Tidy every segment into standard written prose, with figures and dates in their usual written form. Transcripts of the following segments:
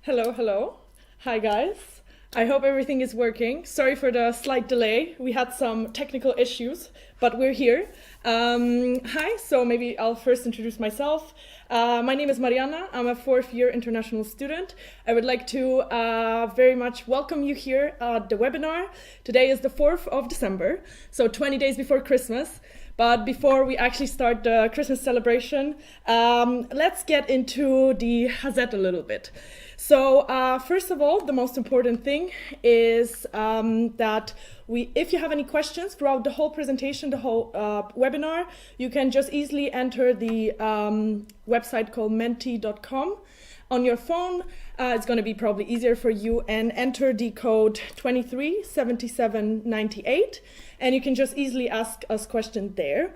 Hello, hello. Hi, guys. I hope everything is working. Sorry for the slight delay. We had some technical issues, but we're here. Hi, so maybe I'll first introduce myself. My name is Mariana. I'm a fourth-year international student. I would like to very much welcome you here at the webinar. Today is the 4th of December, so 20 days before Christmas. But before we actually start the Christmas celebration, let's get into the Hazet a little bit. So first of all, the most important thing is that if you have any questions throughout the whole presentation, the whole webinar, you can just easily enter the website called menti.com on your phone. It's going to be probably easier for you, and enter the code 237798, and you can just easily ask us questions there.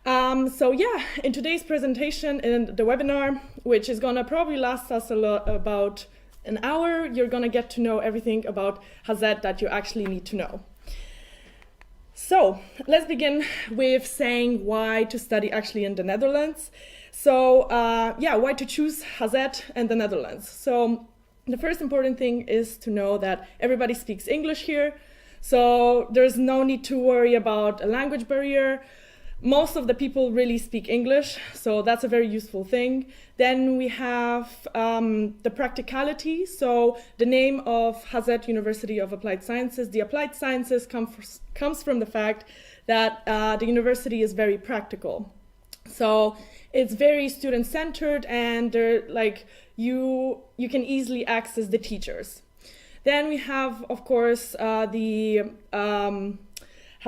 So yeah, in today's presentation, in the webinar, which is gonna probably last us about an hour, you're gonna get to know everything about Hazet that you actually need to know. So let's begin with saying why to study actually in the Netherlands. So yeah, why to choose Hazet and the Netherlands. So the first important thing is to know that everybody speaks English here. So there's no need to worry about a language barrier. Most of the people really speak English, so that's a very useful thing. Then we have the practicality. So the name of Hazet University of Applied Sciences, the applied sciences comes from the fact that the university is very practical. So it's very student-centered, and you can easily access the teachers. Then we have, of course, how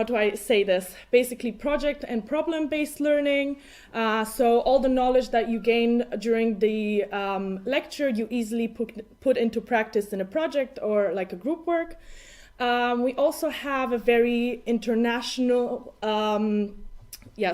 do I say this? Basically project and problem-based learning. So all the knowledge that you gain during the lecture, you easily put into practice in a project or like a group work. We also have a very international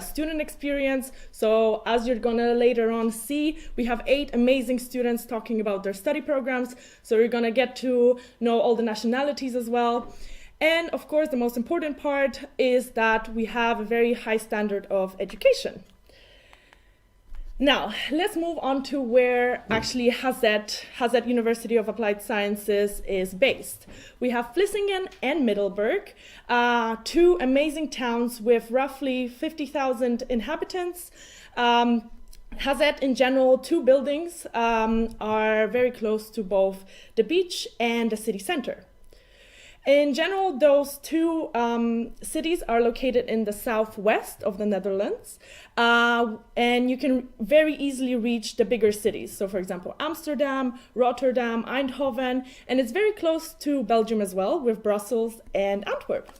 student experience. So as you're gonna later on see, we have 8 amazing students talking about their study programs. So you're gonna get to know all the nationalities as well. And of course, the most important part is that we have a very high standard of education. Now, let's move on to where actually Hazet University of Applied Sciences is based. We have Vlissingen and Middleburg, 2 amazing towns with roughly 50,000 inhabitants. Hazet in general, 2 buildings are very close to both the beach and the city center. In general, those 2 cities are located in the southwest of the Netherlands, and you can very easily reach the bigger cities. So for example, Amsterdam, Rotterdam, Eindhoven, and it's very close to Belgium as well, with Brussels and Antwerp.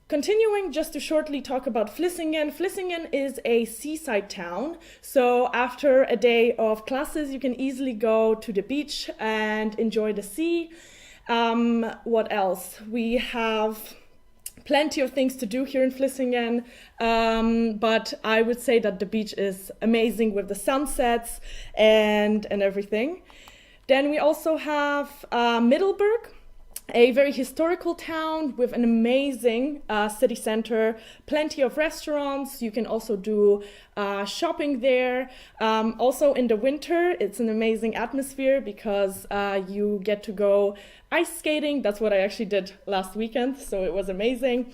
Continuing just to shortly talk about Vlissingen. Vlissingen is a seaside town, so after a day of classes, you can easily go to the beach and enjoy the sea. What else? We have plenty of things to do here in Vlissingen, but I would say that the beach is amazing with the sunsets and everything. Then we also have Middleburg, a very historical town with an amazing city center, plenty of restaurants. You can also do shopping there. Also in the winter, it's an amazing atmosphere because you get to go ice skating. That's what I actually did last weekend, so it was amazing.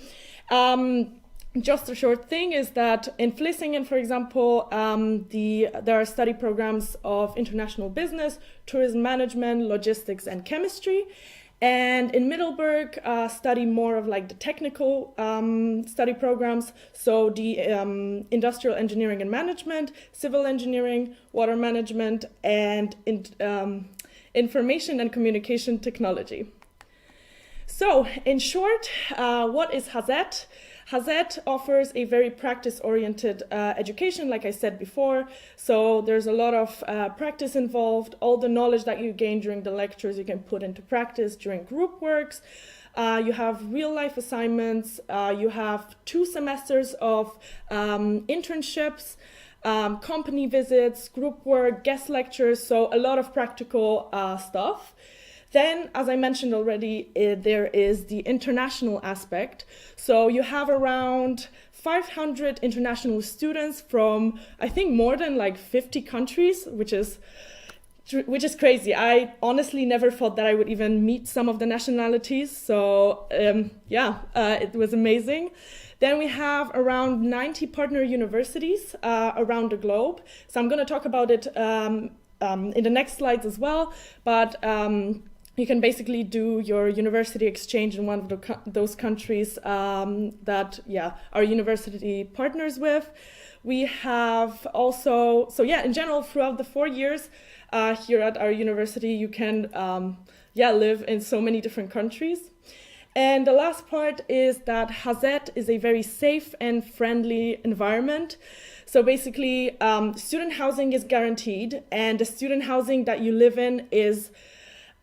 Just a short thing is that in Vlissingen, for example, there are study programs of international business, tourism management, logistics, and chemistry. And in Middleburg, study more of like the technical study programs. So the industrial engineering and management, civil engineering, water management, and information and communication technology. So in short, what is Hazet? Hazet offers a very practice-oriented education, like I said before. So there's a lot of practice involved. All the knowledge that you gain during the lectures, you can put into practice during group works. You have real-life assignments. You have 2 semesters of internships, company visits, group work, guest lectures. So a lot of practical stuff. Then, as I mentioned already, there is the international aspect. So you have around 500 international students from, I think, more than like 50 countries, which is which is crazy. I honestly never thought that I would even meet some of the nationalities. So it was amazing. Then we have around 90 partner universities around the globe. So I'm going to talk about it in the next slides as well. But you can basically do your university exchange in one of those countries that our university partners with. We have also, in general, throughout the 4 years here at our university, you can live in so many different countries. And the last part is that Hazet is a very safe and friendly environment. So basically, student housing is guaranteed, and the student housing that you live in is,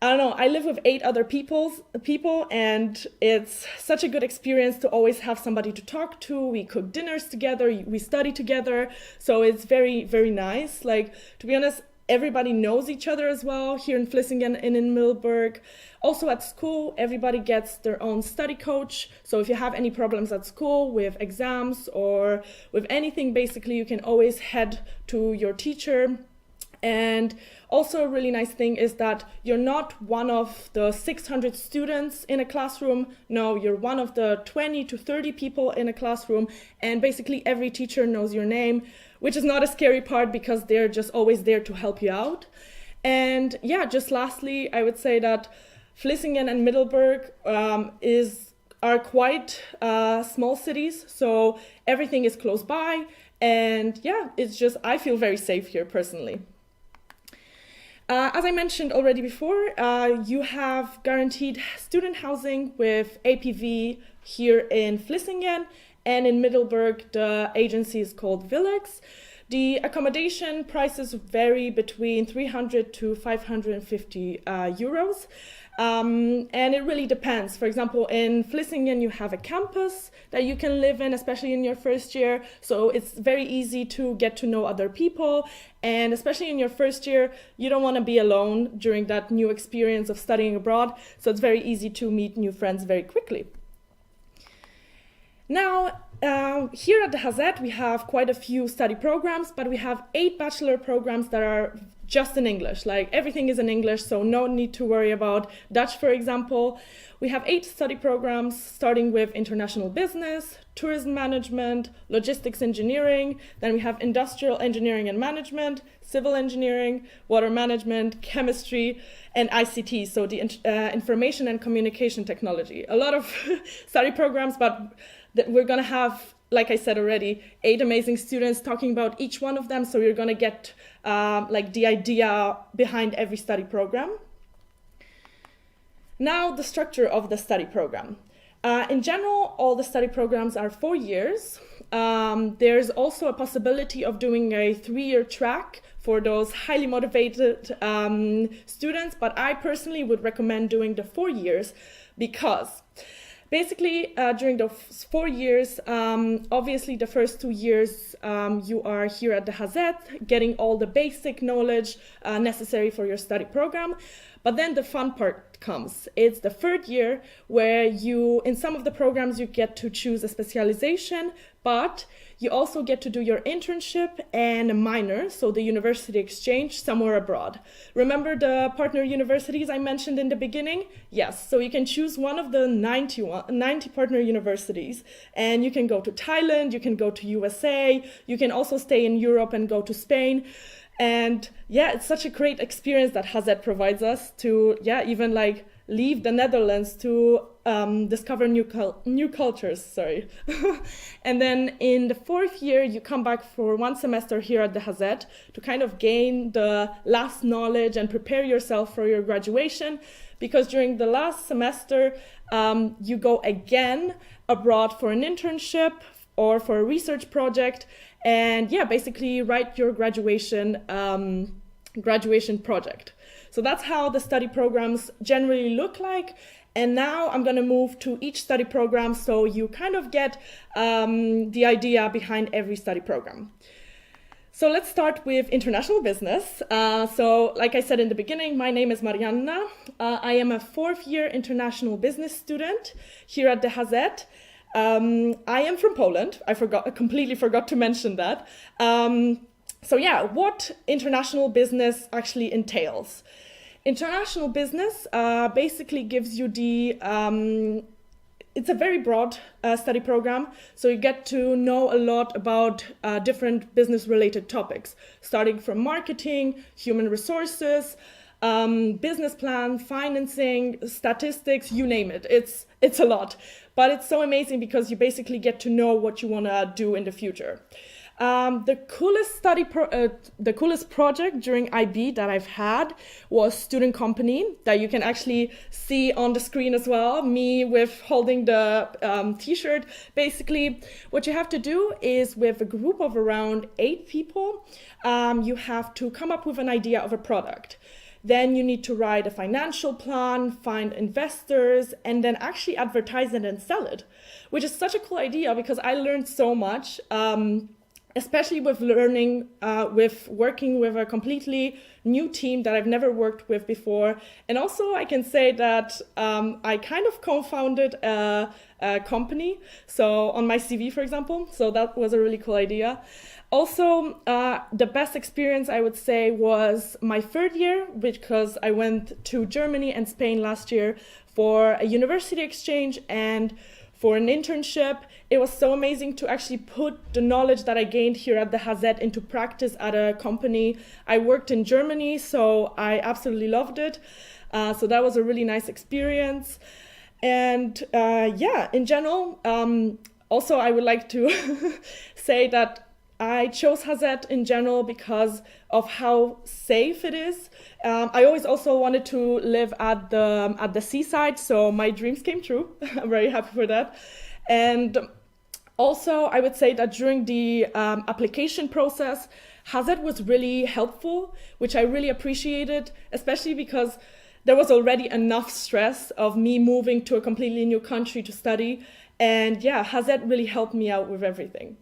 I live with 8 other people, and it's such a good experience to always have somebody to talk to. We cook dinners together, we study together, so it's very, very nice. Like, to be honest, everybody knows each other as well here in Vlissingen and in Middleburg. Also at school, everybody gets their own study coach. So if you have any problems at school with exams or with anything, basically, you can always head to your teacher. And also a really nice thing is that you're not one of the 600 students in a classroom. No, you're one of the 20 to 30 people in a classroom. And basically every teacher knows your name, which is not a scary part because they're just always there to help you out. And just lastly, I would say that Vlissingen and Middleburg are quite small cities. So everything is close by. And it's just, I feel very safe here personally. As I mentioned already before, you have guaranteed student housing with APV here in Vlissingen, and in Middleburg, the agency is called Villex. The accommodation prices vary between 300 to 550 euros. And it really depends. For example, in Vlissingen, you have a campus that you can live in, especially in your first year. So it's very easy to get to know other people. And especially in your first year, you don't want to be alone during that new experience of studying abroad. So it's very easy to meet new friends very quickly. Now, here at the Hazet, we have quite a few study programs, but we have 8 bachelor programs that are just in English. Like, everything is in English, so no need to worry about Dutch, for example. We have 8 study programs, starting with international business, tourism management, logistics engineering. Then we have industrial engineering and management, civil engineering, water management, chemistry, and ICT, so the information and communication technology. A lot of study programs, but we're going to have, like I said already, 8 amazing students talking about each one of them. So you're going to get the idea behind every study program. Now, the structure of the study program. In general, all the study programs are 4 years. There's also a possibility of doing a 3-year track for those highly motivated students, but I personally would recommend doing the 4 years because basically, during those 4 years, obviously the first 2 years you are here at the Hazet, getting all the basic knowledge necessary for your study program. But then the fun part comes. It's the 3rd year where in some of the programs, you get to choose a specialization, but you also get to do your internship and a minor, so the university exchange somewhere abroad. Remember the partner universities I mentioned in the beginning? Yes, so you can choose one of the 90 partner universities, and you can go to Thailand, you can go to USA, you can also stay in Europe and go to Spain. And it's such a great experience that Hazet provides us to, even leave the Netherlands to discover new cultures, sorry. And then in the 4th year, you come back for 1 semester here at the Hazet to kind of gain the last knowledge and prepare yourself for your graduation, because during the last semester, you go again abroad for an internship or for a research project, and basically write your graduation project. So that's how the study programs generally look like. And now I'm going to move to each study program so you kind of get the idea behind every study program. So let's start with international business. So like I said in the beginning, my name is Marianna. I am a 4th year international business student here at the Hazet. I am from Poland. I completely forgot to mention that. So yeah, what international business actually entails. International business basically gives you it's a very broad study program, so you get to know a lot about different business-related topics, starting from marketing, human resources, business plan, financing, statistics, you name it. It's a lot, but it's so amazing because you basically get to know what you want to do in the future. The coolest project during IB that I've had was Student Company, that you can actually see on the screen as well, me with holding the t-shirt. Basically, what you have to do is, with a group of around 8 people, you have to come up with an idea of a product. Then you need to write a financial plan, find investors, and then actually advertise it and sell it, which is such a cool idea because I learned so much. Especially with working with a completely new team that I've never worked with before. And also I can say that I kind of co-founded a company, so on my CV, for example. So that was a really cool idea. Also, the best experience I would say was my 3rd year, because I went to Germany and Spain last year for a university exchange and for an internship. It was so amazing to actually put the knowledge that I gained here at the Hazet into practice at a company. I worked in Germany, so I absolutely loved it. So that was a really nice experience. And yeah, in general, also I would like to say that I chose Hazet in general because of how safe it is. I always also wanted to live at the seaside, so my dreams came true. I'm very happy for that. And also, I would say that during the application process, Hazet was really helpful, which I really appreciated, especially because there was already enough stress of me moving to a completely new country to study. And yeah, Hazet really helped me out with everything.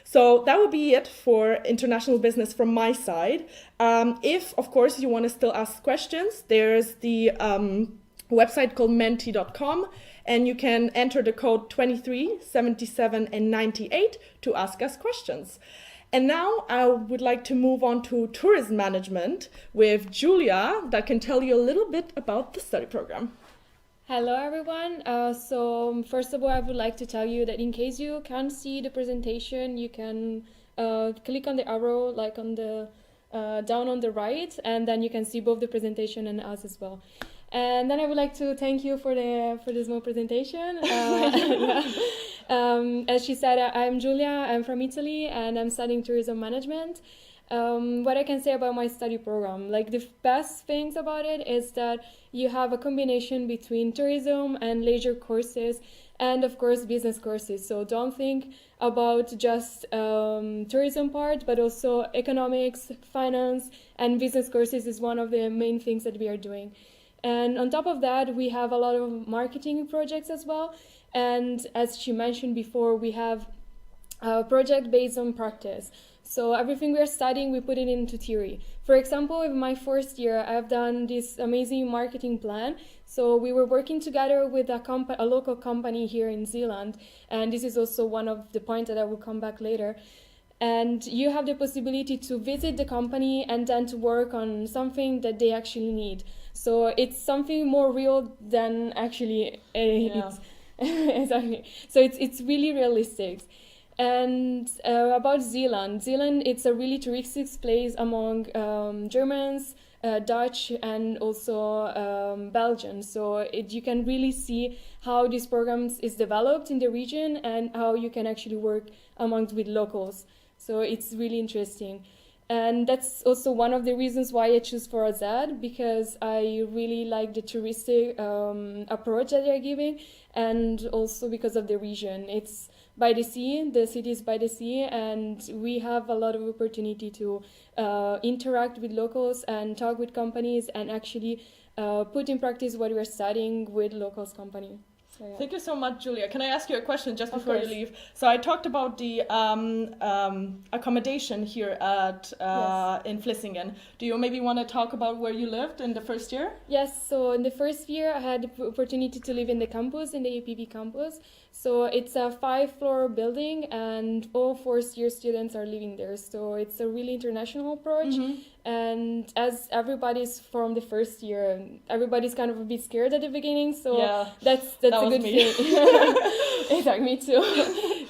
So that would be it for international business from my side. If, of course, you want to still ask questions, there's the website called menti.com, and you can enter the code 23, 77, and 98 to ask us questions. And now I would like to move on to tourism management with Julia, that can tell you a little bit about the study program. Hello everyone. So first of all, I would like to tell you that in case you can't see the presentation, you can click on the arrow like on the down on the right, and then you can see both the presentation and us as well. And then I would like to thank you for the small presentation. As she said, I'm Julia. I'm from Italy, and I'm studying tourism management. What I can say about my study program, like the best things about it is that you have a combination between tourism and leisure courses, and of course business courses. So don't think about just tourism part, but also economics, finance, and business courses is one of the main things that we are doing. And on top of that, we have a lot of marketing projects as well. And as she mentioned before, we have a project based on practice. So everything we are studying, we put it into theory. For example, in my first year, I've done this amazing marketing plan. So we were working together with a local company here in Zealand. And this is also one of the points that I will come back later. And you have the possibility to visit the company and then to work on something that they actually need. So it's something more real than actually exactly. So it's really realistic. And about Zealand, it's a really touristic place among Germans, Dutch, and also Belgians. So you can really see how this program is developed in the region and how you can actually work with locals. So it's really interesting. And that's also one of the reasons why I choose for Azad, because I really like the touristic approach that they're giving, and also because of the region. It's by the sea, the city is by the sea, and we have a lot of opportunity to interact with locals and talk with companies and actually put in practice what we're studying with locals company. So, yeah. Thank you so much, Julia. Can I ask you a question just before you leave? So I talked about the accommodation here at in Vlissingen. Do you maybe want to talk about where you lived in the first year? Yes, so in the first year I had the opportunity to live in the campus, in the APV campus. So it's a 5-floor building, and all fourth-year students are living there. So it's a really international approach. And as everybody's from the first year, everybody's kind of a bit scared at the beginning. So that's that a good me. thing. Exactly, me too.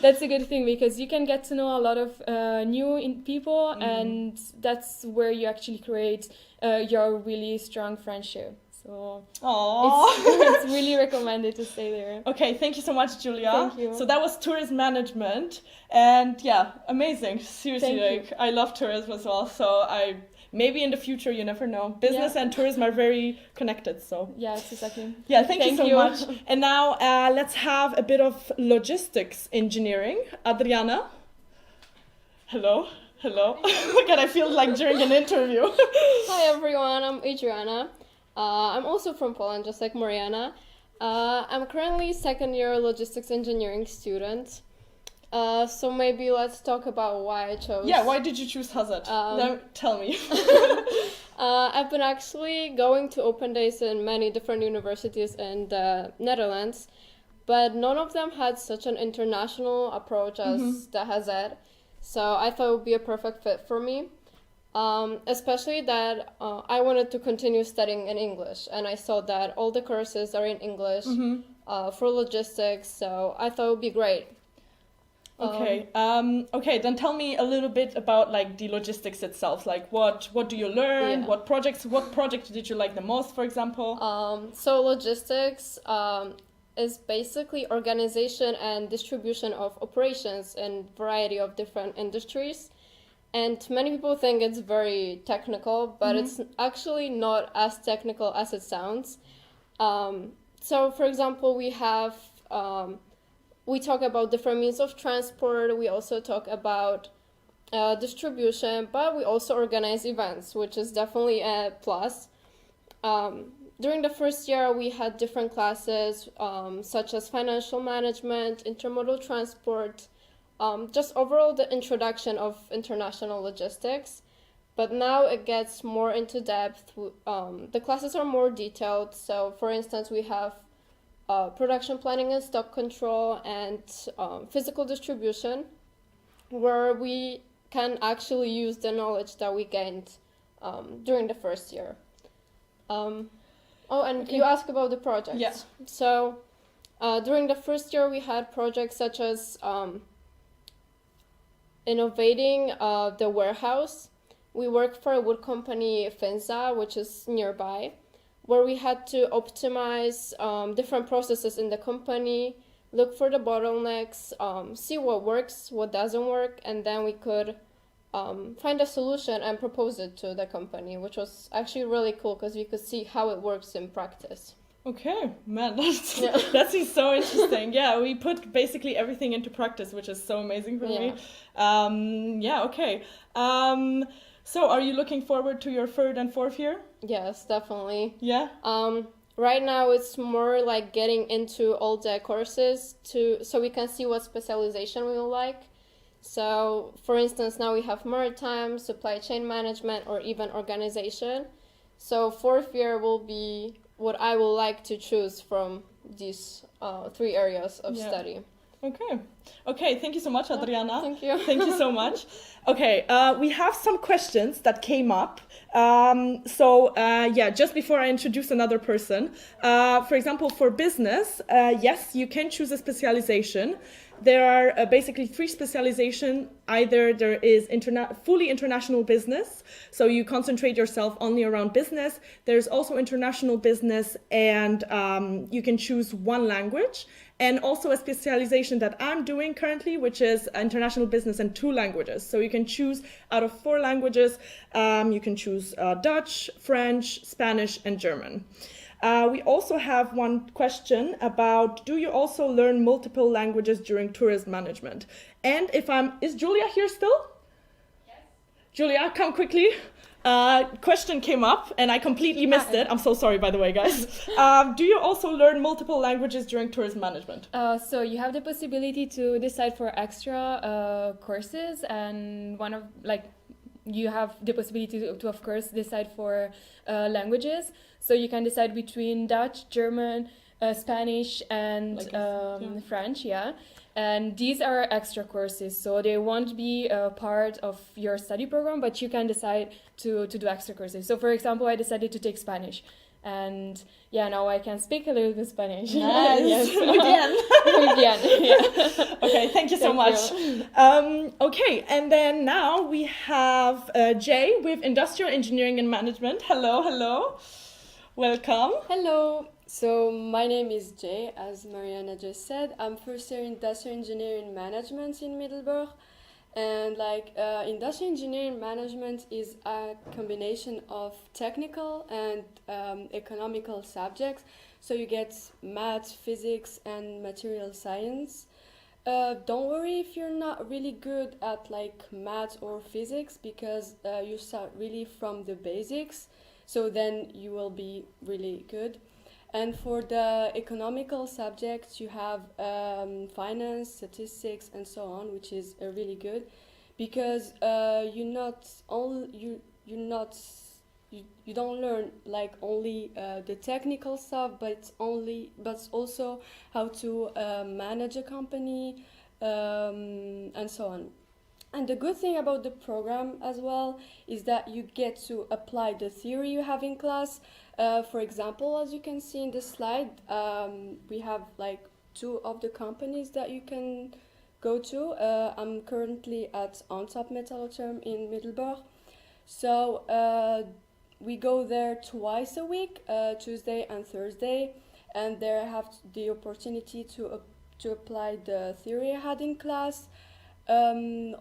That's a good thing because you can get to know a lot of new people, and that's where you actually create your really strong friendship. So it's really recommended to stay there. Okay, thank you so much, Julia. Thank you. So that was tourism management, and yeah, amazing. Seriously, Thank you. I love tourism as well. So maybe in the future, you never know. Business and tourism are very connected. So yes, exactly. Yeah, thank you so much. And now let's have a bit of logistics engineering. Adriana. Hello. God, I feel like during an interview. Hi everyone, I'm Adriana. I'm also from Poland, just like Mariana. I'm currently second year logistics engineering student. So maybe let's talk about why I chose. Yeah, why did you choose Hazard? Tell me. I've been actually going to open days in many different universities in the Netherlands, but none of them had such an international approach as the Hazard. So I thought it would be a perfect fit for me. Especially that I wanted to continue studying in English, and I saw that all the courses are in English for logistics, so I thought it would be great. Okay. Okay, then tell me a little bit about like the logistics itself. Like what do you learn? What project did you like the most, for example? So logistics is basically organization and distribution of operations in variety of different industries. And many people think it's very technical, but it's actually not as technical as it sounds. So, for example, we talk about different means of transport. We also talk about distribution, but we also organize events, which is definitely a plus. During the first year, we had different classes, such as financial management, intermodal transport, just overall the introduction of international logistics. But now it gets more into depth. The classes are more detailed. So for instance, we have production planning and stock control and physical distribution, where we can actually use the knowledge that we gained during the first year. You asked about the projects. Yeah. So during the first year, we had projects such as innovating the warehouse. We worked for a wood company, Finza, which is nearby, where we had to optimize different processes in the company, look for the bottlenecks, see what works, what doesn't work, and then we could find a solution and propose it to the company, which was actually really cool because we could see how it works in practice. Okay, man, that seems so interesting. Yeah, we put basically everything into practice, which is so amazing for me. Okay. So are you looking forward to your third and fourth year? Yes, definitely. Yeah? Right now it's more like getting into all the courses so we can see what specialization we will like. So, for instance, now we have maritime, supply chain management, or even organization. So fourth year will be what I would like to choose from these 3 areas of study. Okay, thank you so much, Adriana. Thank you. Thank you so much. Okay, we have some questions that came up. Just before I introduce another person, for example, for business, yes, you can choose a specialization. There are basically 3 specializations. Either there is fully international business, so you concentrate yourself only around business. There's also international business, and you can choose 1 language. And also a specialization that I'm doing currently, which is international business and 2 languages. So you can choose out of 4 languages. You can choose Dutch, French, Spanish, and German. We also have one question about, do you also learn multiple languages during tourism management? And is Julia here still? Yes. Julia, come quickly. Question came up and I completely missed it. I'm so sorry, by the way, guys. Do you also learn multiple languages during tourism management? So you have the possibility to decide for extra courses, and you have the possibility to of course decide for languages. So you can decide between Dutch, German, Spanish and Like yeah. French, yeah. And these are extra courses, so they won't be a part of your study program, but you can decide to do extra courses. So, for example, I decided to take Spanish. And yeah, now I can speak a little bit Spanish. Nice. Yes. Muy bien. Muy bien. Yeah. Okay, thank you so much. Okay, and then now we have Jay with Industrial Engineering and Management. Hello, hello. Welcome. Hello. So my name is Jay, as Mariana just said. I'm first year industrial engineering management in Middleburg, and industrial engineering management is a combination of technical and economical subjects. So you get math, physics, and material science. Don't worry if you're not really good at like math or physics, because you start really from the basics. So then you will be really good. And for the economical subjects, you have finance, statistics, and so on, which is really good, because you don't learn like only the technical stuff, but also how to manage a company, and so on. And the good thing about the program as well is that you get to apply the theory you have in class. For example, as you can see in the slide, we have like 2 of the companies that you can go to. I'm currently at On-Top Metallotherm in Middleburg. So we go there twice a week, Tuesday and Thursday, and there I have the opportunity to apply the theory I had in class.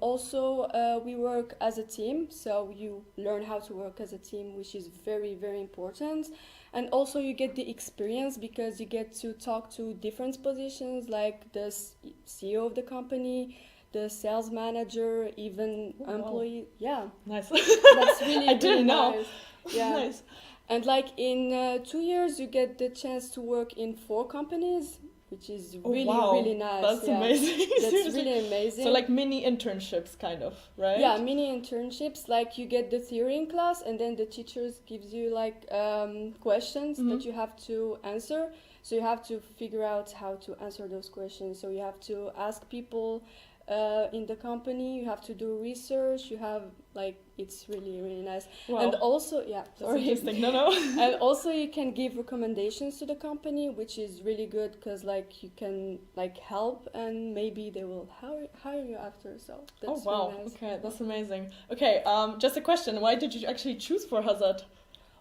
Also, we work as a team, so you learn how to work as a team, which is very, very important. And also you get the experience, because you get to talk to different positions, like the CEO of the company, the sales manager, even employee. Yeah, Nice. that's really, I didn't really know. nice. Yeah. Nice. And like in 2 years, you get the chance to work in 4 companies, which is really, wow. really nice. That's amazing. That's Seriously. really amazing. So like mini internships, kind of, right? Yeah, mini internships. Like you get the theory in class, and then the teachers gives you like questions that you have to answer. So you have to figure out how to answer those questions. So you have to ask people in the company. You have to do research. You have like, it's really, really nice. Wow. And also, yeah, That's sorry. interesting. No. And also you can give recommendations to the company, which is really good, because like you can like help, and maybe they will hire you after. So that's wow. really nice. Okay, that's amazing. Okay, just a question. Why did you actually choose for Hazard?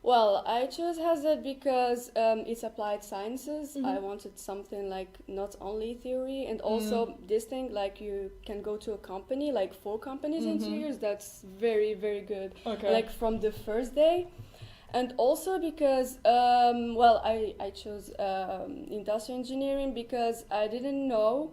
Well, I chose Hazard because it's applied sciences. I wanted something like not only theory, and also this thing, like you can go to a company, like 4 companies in 2 years. That's very, very good. Okay. Like from the first day. And also because, I chose industrial engineering because I didn't know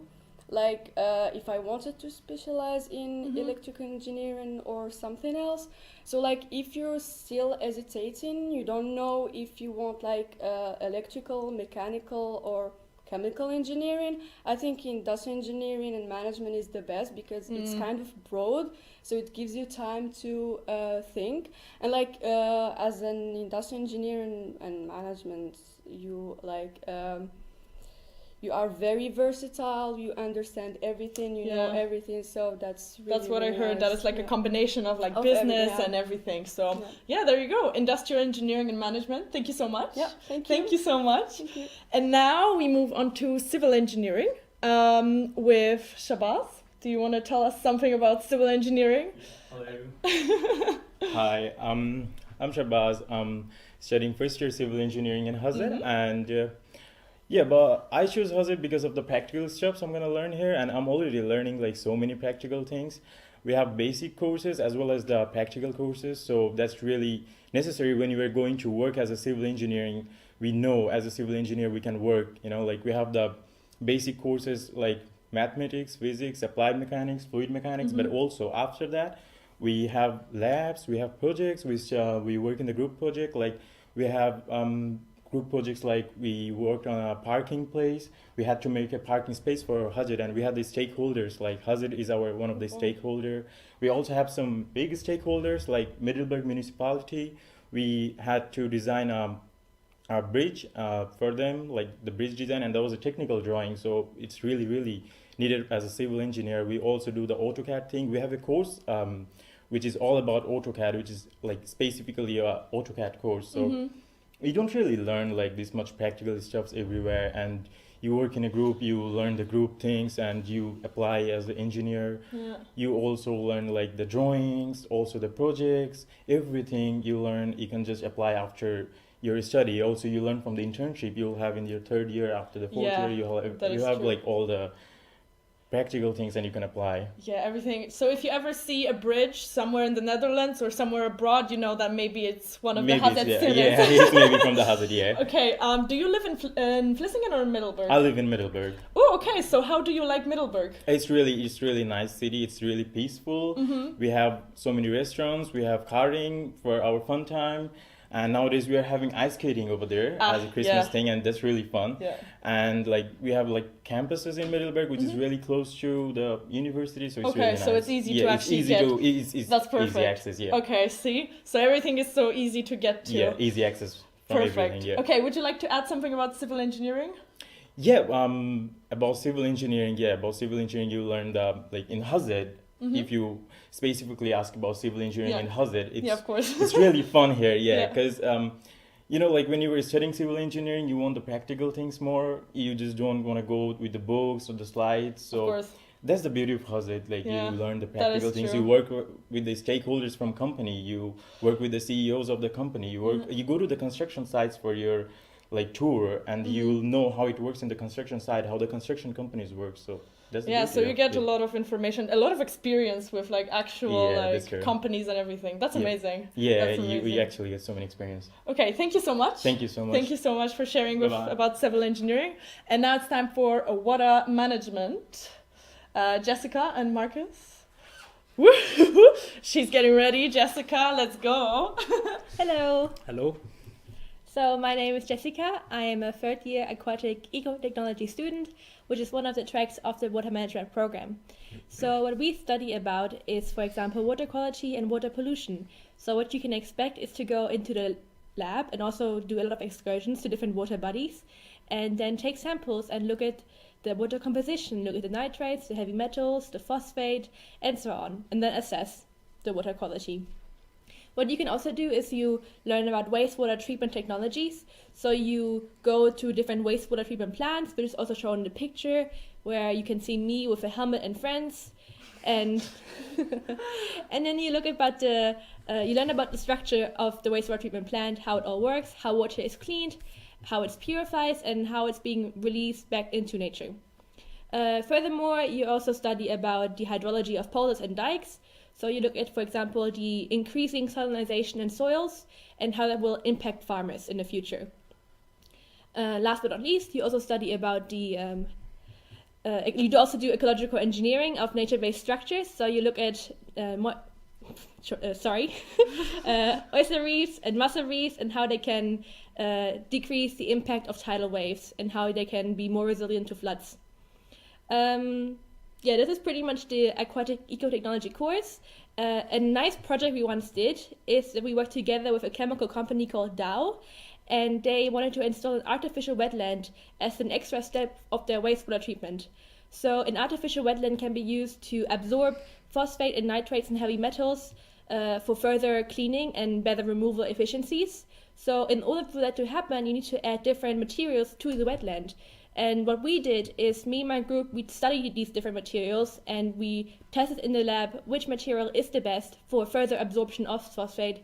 like if I wanted to specialize in electrical engineering or something else. So like if you're still hesitating, you don't know if you want like electrical, mechanical, or chemical engineering, I think industrial engineering and management is the best, because it's kind of broad, so it gives you time to think. And like as an industrial engineer and management, you like you are very versatile, you understand everything, you know everything, so that's really, that's what really I heard, nice. that it's like a combination of like Of business everything, and everything. So yeah, there you go, industrial engineering and management. Thank you so much. Yeah, thank you. Thank you so much. Thank you. And now we move on to civil engineering with Shabazz. Do you want to tell us something about civil engineering? Hello. Hi, I'm Shabazz. I'm studying first year civil engineering in Hazard, and but I choose Hazard because of the practical stuff I'm gonna learn here, and I'm already learning like so many practical things. We have basic courses as well as the practical courses, so that's really necessary when you are going to work as a civil engineering. We know as a civil engineer we can work, like we have the basic courses like mathematics, physics, applied mechanics, fluid mechanics, but also after that we have labs, we have projects, which we work in the group project. Like we have group projects, like we worked on a parking place. We had to make a parking space for Hazard, and we had the stakeholders, like Hazard is one of the stakeholder. We also have some big stakeholders like Middleburg municipality. We had to design a a bridge for them, like the bridge design, and that was a technical drawing. So it's really, really needed as a civil engineer. We also do the AutoCAD thing. We have a course which is all about AutoCAD, which is like specifically a AutoCAD course. So you don't really learn like this much practical stuffs everywhere, and you work in a group, you learn the group things, and you apply as an engineer. Yeah. You also learn like the drawings, also the projects, everything you learn you can just apply after your study. Also you learn from the internship you'll have in your third year. After the fourth Yeah, year that you is have true. like all the practical things and you can apply. Yeah, everything. So if you ever see a bridge somewhere in the Netherlands or somewhere abroad, you know that maybe it's one of Maybe the Hazard it's, students. yeah, it's maybe from the Hazard, yeah. Okay, do you live in Vlissingen or in Middleburg? I live in Middleburg. Oh, okay. So how do you like Middleburg? It's really nice city. It's really peaceful. We have so many restaurants. We have karting for our fun time, and nowadays we are having ice skating over there as a Christmas yeah. thing, and that's really fun. Yeah. And like we have like campuses in Middleburg, which is really close to the university, so it's Okay, really nice. so it's easy to yeah, actually it's easy get. to it's That's perfect. easy access. Yeah. Okay, see? So everything is so easy to get to. Yeah, easy access from Perfect. everything. Yeah. Okay, would you like to add something about civil engineering? Yeah, about civil engineering, you learn the, like in Hazard, if you specifically ask about civil engineering Yeah. in Hazard, it's, Yeah, of course. it's really fun here, yeah, Yeah. because, you know, like when you were studying civil engineering, you want the practical things more, you just don't want to go with the books or the slides, Of so course. that's the beauty of Hazard, like Yeah, you learn the that is practical things, true. you work with the stakeholders from company, you work with the CEOs of the company, you go to the construction sites for your like tour, and you'll know how it works in the construction site, how the construction companies work. So that's the Yeah, beauty so you of get it. a lot of information, a lot of experience with like actual Yeah, that's true. companies and everything. That's Yeah. amazing. Yeah, That's we amazing. actually get so many experience. Okay, thank you so much. Thank you so much. Thank you so much for sharing with Bye-bye. about civil engineering. And now it's time for water management. Jessica and Marcus. Woo! She's getting ready. Jessica, let's go. Hello. Hello. So my name is Jessica. I am a third year aquatic ecotechnology student, which is one of the tracks of the water management program. So what we study about is, for example, water quality and water pollution. So what you can expect is to go into the lab and also do a lot of excursions to different water bodies, and then take samples and look at the water composition, look at the nitrates, the heavy metals, the phosphate, and so on, and then assess the water quality. What you can also do is you learn about wastewater treatment technologies. So you go to different wastewater treatment plants, which is also shown in the picture, where you can see me with a helmet and friends. And and then you look about you learn about the structure of the wastewater treatment plant, how it all works, how water is cleaned, how it's purified, and how it's being released back into nature. Furthermore, you also study about the hydrology of polders and dikes. So you look at, for example, the increasing salinization in soils and how that will impact farmers in the future. Last but not least, you also study about the you also do ecological engineering of nature-based structures. So you look at oyster reefs and mussel reefs and how they can decrease the impact of tidal waves and how they can be more resilient to floods. Yeah, this is pretty much the aquatic ecotechnology course. A nice project we once did is that we worked together with a chemical company called Dow, and they wanted to install an artificial wetland as an extra step of their wastewater treatment. So an artificial wetland can be used to absorb phosphate and nitrates and heavy metals for further cleaning and better removal efficiencies. So in order for that to happen, you need to add different materials to the wetland. And what we did is, me and my group, we studied these different materials and we tested in the lab which material is the best for further absorption of phosphate.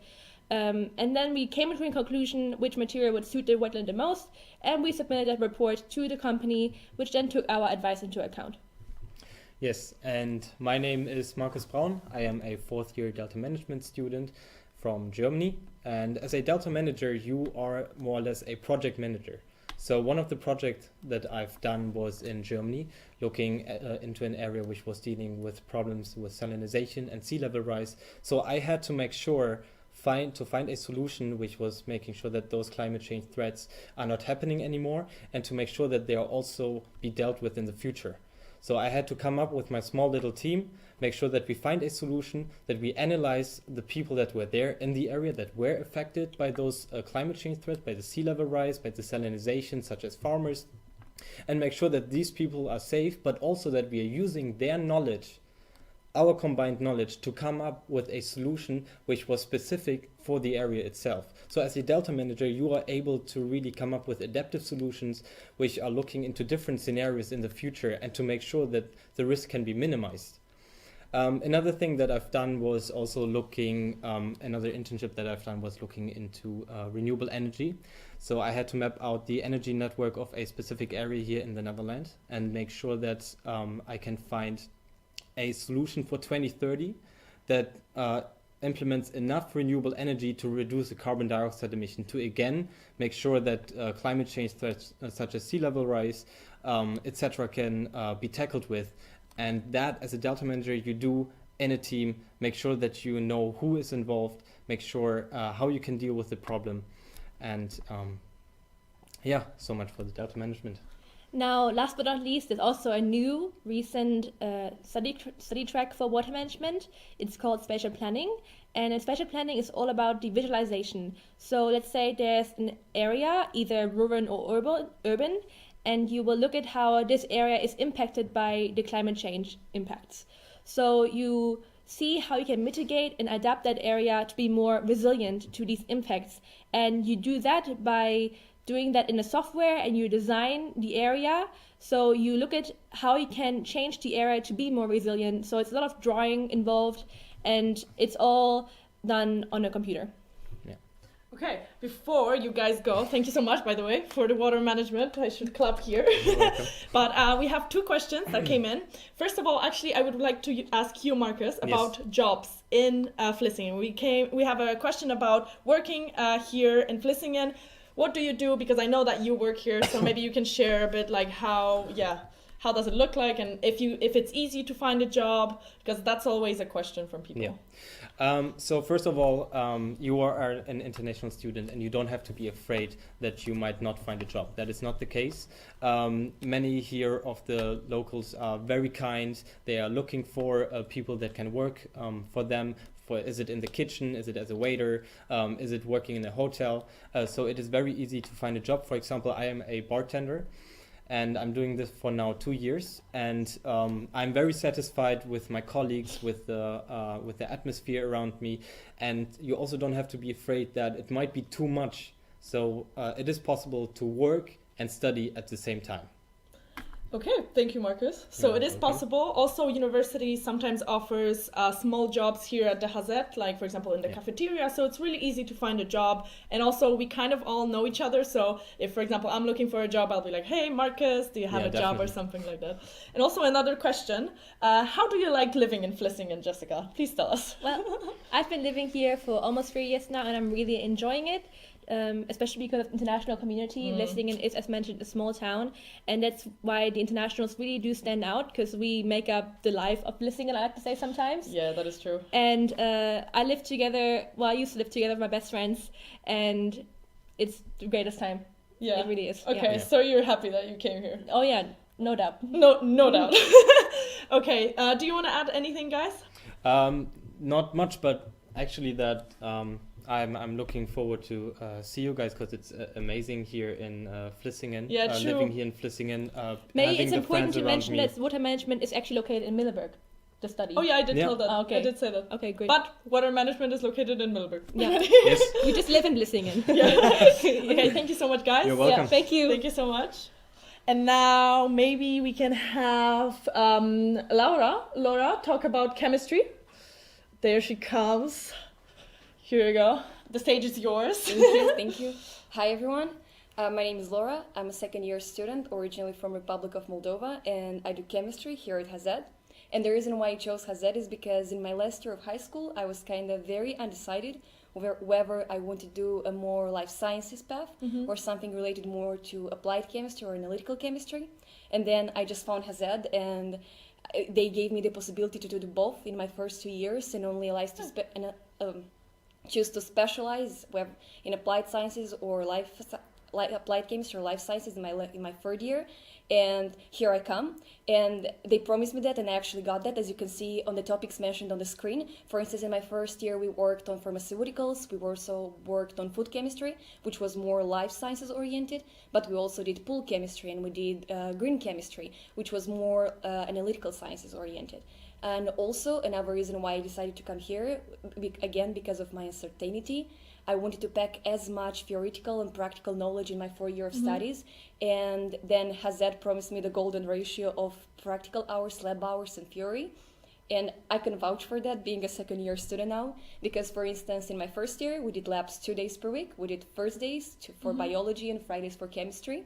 And then we came to a conclusion which material would suit the wetland the most, and we submitted that report to the company, which then took our advice into account. Yes, and my name is Markus Braun. I am a fourth year Delta Management student from Germany. And as a Delta manager, you are more or less a project manager. So one of the projects that I've done was in Germany, looking into an area which was dealing with problems with salinization and sea level rise. So I had to make sure to find a solution which was making sure that those climate change threats are not happening anymore, and to make sure that they are also be dealt with in the future. So I had to come up with my small little team, make sure that we find a solution, that we analyze the people that were there in the area that were affected by those climate change threats, by the sea level rise, by desalinization, such as farmers, and make sure that these people are safe, but also that we are using their knowledge, our combined knowledge, to come up with a solution which was specific for the area itself. So as a Delta manager, you are able to really come up with adaptive solutions which are looking into different scenarios in the future and to make sure that the risk can be minimized. Another thing that I've done was also another internship that I've done was looking into renewable energy. So I had to map out the energy network of a specific area here in the Netherlands and make sure that I can find a solution for 2030 that implements enough renewable energy to reduce the carbon dioxide emission, to again make sure that climate change threats such as sea level rise, etc. can be tackled with. And that, as a Delta manager, you do in a team, make sure that you know who is involved, make sure how you can deal with the problem. And yeah, so much for the Delta management. Now, last but not least, there's also a new recent study track for water management. It's called spatial planning. And in spatial planning, it's all about the visualization. So let's say there's an area, either rural or urban, and you will look at how this area is impacted by the climate change impacts. So you see how you can mitigate and adapt that area to be more resilient to these impacts. And you do that by doing that in the software, and you design the area. So you look at how you can change the area to be more resilient. So it's a lot of drawing involved, and it's all done on a computer. Okay, before you guys go, thank you so much, by the way, for the water management. I should clap here. But we have two questions that came in. First of all, actually, I would like to ask you, Marcus, about jobs in Vlissingen. We have a question about working here in Vlissingen. What do you do? Because I know that you work here, so maybe you can share a bit like how does it look like, and if it's easy to find a job, because that's always a question from people. Yeah. So first of all, you are an international student and you don't have to be afraid that you might not find a job. That is not the case. Many here of the locals are very kind. They are looking for people that can work for them. Is it in the kitchen? Is it as a waiter? Is it working in a hotel? So it is very easy to find a job. For example, I am a bartender. And I'm doing this for now 2 years, and I'm very satisfied with my colleagues, with the atmosphere around me. And you also don't have to be afraid that it might be too much. So it is possible to work and study at the same time. Okay, thank you, Marcus. So it is possible. Also, university sometimes offers small jobs here at the Hazet, like for example in the cafeteria. So it's really easy to find a job. And also we kind of all know each other. So if, for example, I'm looking for a job, I'll be like, hey, Marcus, do you have a job or something like that? And also another question, how do you like living in Vlissingen, Jessica? Please tell us. Well, I've been living here for almost 3 years now, and I'm really enjoying it. Especially because of the international community. Vlissingen is, as mentioned, a small town, and that's why the internationals really do stand out, because we make up the life of Vlissingen, I like to say sometimes. Yeah, that is true. And I used to live together with my best friends, and it's the greatest time. Yeah. It really is. Okay, so you're happy that you came here? Oh yeah, no doubt. No doubt. Okay, do you want to add anything, guys? Not much, but actually that... I'm looking forward to see you guys, because it's amazing here in Vlissingen. Yeah, true. Living here in Vlissingen. Maybe it's important to mention that water management is actually located in Middleburg, the study. Oh yeah, I did tell that. Okay. I did say that. Okay, great. But water management is located in Middleburg. Yeah. Yes. We just live in Vlissingen. Okay, thank you so much, guys. You're welcome. Yeah, thank you. Thank you so much. And now maybe we can have Laura talk about chemistry. There she comes. Here you go. The stage is yours. Thank you. Hi, everyone. My name is Laura. I'm a second-year student, originally from Republic of Moldova, and I do chemistry here at Hazet. And the reason why I chose Hazet is because in my last year of high school, I was kind of very undecided whether I want to do a more life sciences path or something related more to applied chemistry or analytical chemistry. And then I just found Hazet, and they gave me the possibility to do both in my first 2 years, and only allows to choose to specialize in applied sciences or life applied chemistry or life sciences in my third year, and here I come. And they promised me that, and I actually got that, as you can see on the topics mentioned on the screen. For instance, in my first year, we worked on pharmaceuticals. We also worked on food chemistry, which was more life sciences oriented, but we also did pool chemistry, and we did green chemistry, which was more analytical sciences oriented. And also another reason why I decided to come here, again, because of my uncertainty. I wanted to pack as much theoretical and practical knowledge in my 4 year of studies, and then Hazed promised me the golden ratio of practical hours, lab hours, and theory. And I can vouch for that, being a second year student now, because for instance, in my first year, we did labs 2 days per week. We did Thursdays for biology and Fridays for chemistry.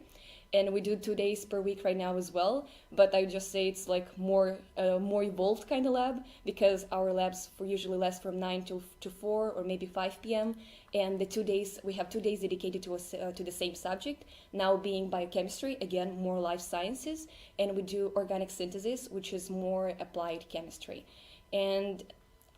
And we do 2 days per week right now as well, but I would just say it's like more evolved kind of lab, because our labs usually last from 9 to 4 or maybe 5 p.m. And the 2 days, we have 2 days dedicated to the same subject, now being biochemistry, again, more life sciences, and we do organic synthesis, which is more applied chemistry. And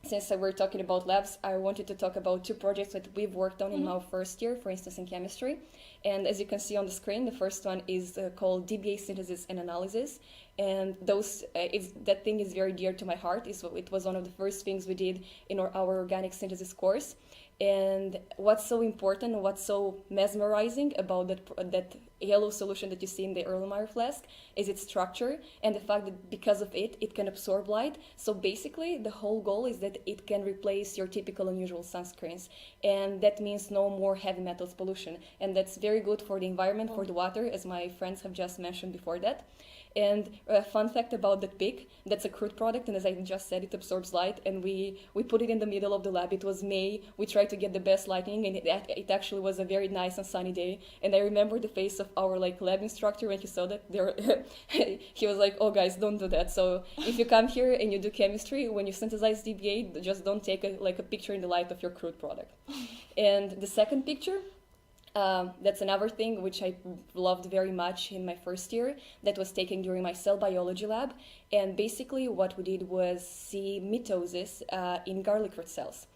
since we're talking about labs, I wanted to talk about 2 projects that we've worked on in our first year, for instance, in chemistry. And as you can see on the screen, the first one is called DBA synthesis and analysis. And that thing is very dear to my heart. It was one of the first things we did in our organic synthesis course. And what's so important, what's so mesmerizing about that yellow solution that you see in the Erlenmeyer flask is its structure, and the fact that because of it, it can absorb light. So basically, the whole goal is that it can replace your typical unusual sunscreens, and that means no more heavy metals pollution. And that's very good for the environment, for the water, as my friends have just mentioned before that. And a fun fact about that pick, that's a crude product, and as I just said, it absorbs light, and we put it in the middle of the lab. It was May, we tried to get the best lighting, and it actually was a very nice and sunny day. And I remember the face of our lab instructor when he saw that. He was like, oh guys, don't do that. So if you come here and you do chemistry, when you synthesize DBA, just don't take a picture in the light of your crude product. And the second picture, that's another thing which I loved very much in my first year, that was taken during my cell biology lab. And basically what we did was see mitosis in garlic root cells.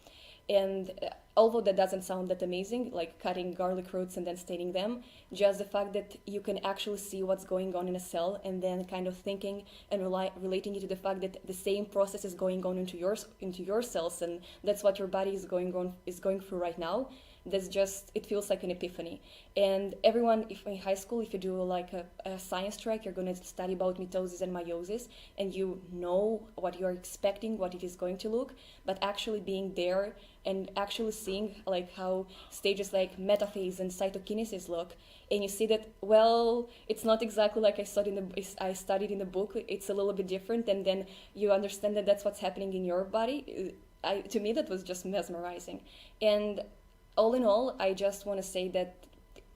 And although that doesn't sound that amazing, like cutting garlic roots and then staining them, just the fact that you can actually see what's going on in a cell, and then kind of thinking and relating it to the fact that the same process is going on into your cells, and that's what your body is going through right now. It feels like an epiphany. And everyone, if in high school, if you do like a science track, you're going to study about mitosis and meiosis, and you know what you're expecting, what it is going to look, but actually being there and actually seeing like how stages like metaphase and cytokinesis look, and you see that, well, it's not exactly like I studied in the book, it's a little bit different, and then you understand that that's what's happening in your body. To me, that was just mesmerizing. And all in all, I just want to say that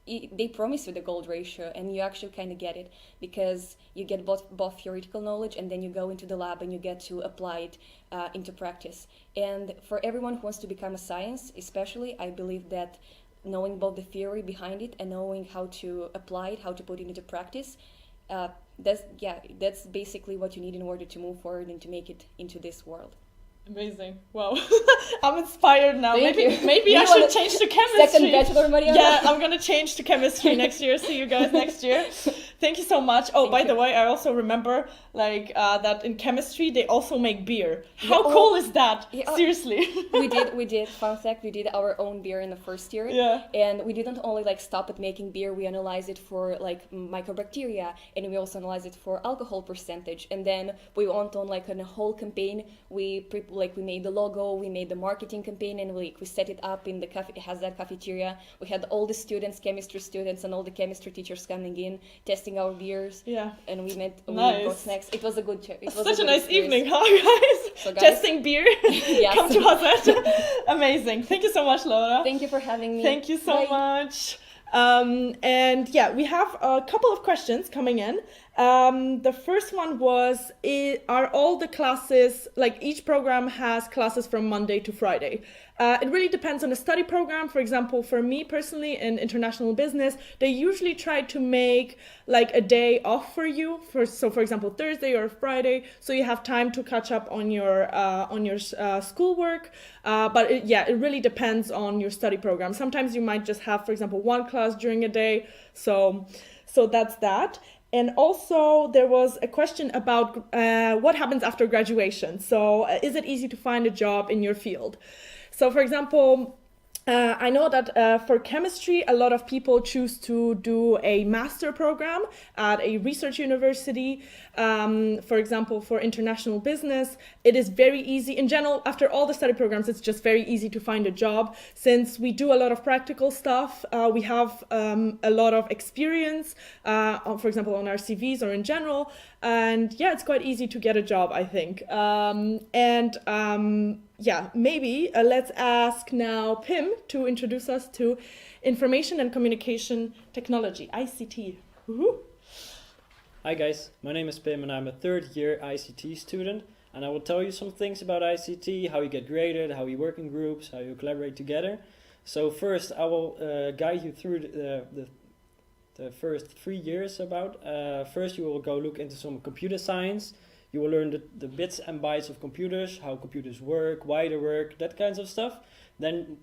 they promise you the gold ratio, and you actually kind of get it, because you get both theoretical knowledge, and then you go into the lab and you get to apply it into practice. And for everyone who wants to become a science, especially, I believe that knowing both the theory behind it and knowing how to apply it, how to put it into practice, that's basically what you need in order to move forward and to make it into this world. Amazing. Wow. I'm inspired now. Thank you. Maybe I should change to chemistry. Second bachelor, Mariana. Yeah, I'm going to change to chemistry next year. See you guys next year. Thank you so much. Oh, by the way, I also remember that in chemistry, they also make beer. How cool is that? Yeah, Seriously. We did. Fun fact, we did our own beer in the first year. Yeah. And we didn't only stop at making beer, we analyzed it for microbacteria, and we also analyzed it for alcohol percentage. And then we went on on a whole campaign. We made the logo, we made the marketing campaign, and we set it up in the Hazard cafeteria. We had all the students, chemistry students, and all the chemistry teachers coming in, testing our beers. Yeah. And we Nice. brought snacks. It was a good trip. Such a nice evening, huh, guys? So, guys, testing beer. Yes. Come to Hazard. Amazing. Thank you so much, Laura. Thank you for having me. Thank you so Bye. much. And yeah, we have a couple of questions coming in, The first one was, are all the classes, like each program has classes from Monday to Friday. It really depends on the study program. For example, for me personally in international business, they usually try to make like a day off for you. So for example, Thursday or Friday, so you have time to catch up on your schoolwork. But it really depends on your study program. Sometimes you might just have, for example, one class during a day. So that's that. And also there was a question about what happens after graduation. So is it easy to find a job in your field? So for example, I know that for chemistry, a lot of people choose to do a master program at a research university. For example, for international business, it is very easy. In general, after all the study programs, it's just very easy to find a job. Since we do a lot of practical stuff, we have a lot of experience, for example, on our CVs or in general. And yeah, it's quite easy to get a job, I think. Maybe let's ask now Pim to introduce us to Information and Communication Technology, ICT. Woohoo! Hi guys, my name is Pim and I'm a third year ICT student, and I will tell you some things about ICT, how you get graded, how you work in groups, how you collaborate together. So first I will guide you through the first 3 years about. First you will go look into some computer science. You will learn the bits and bytes of computers, how computers work, why they work, that kinds of stuff. Then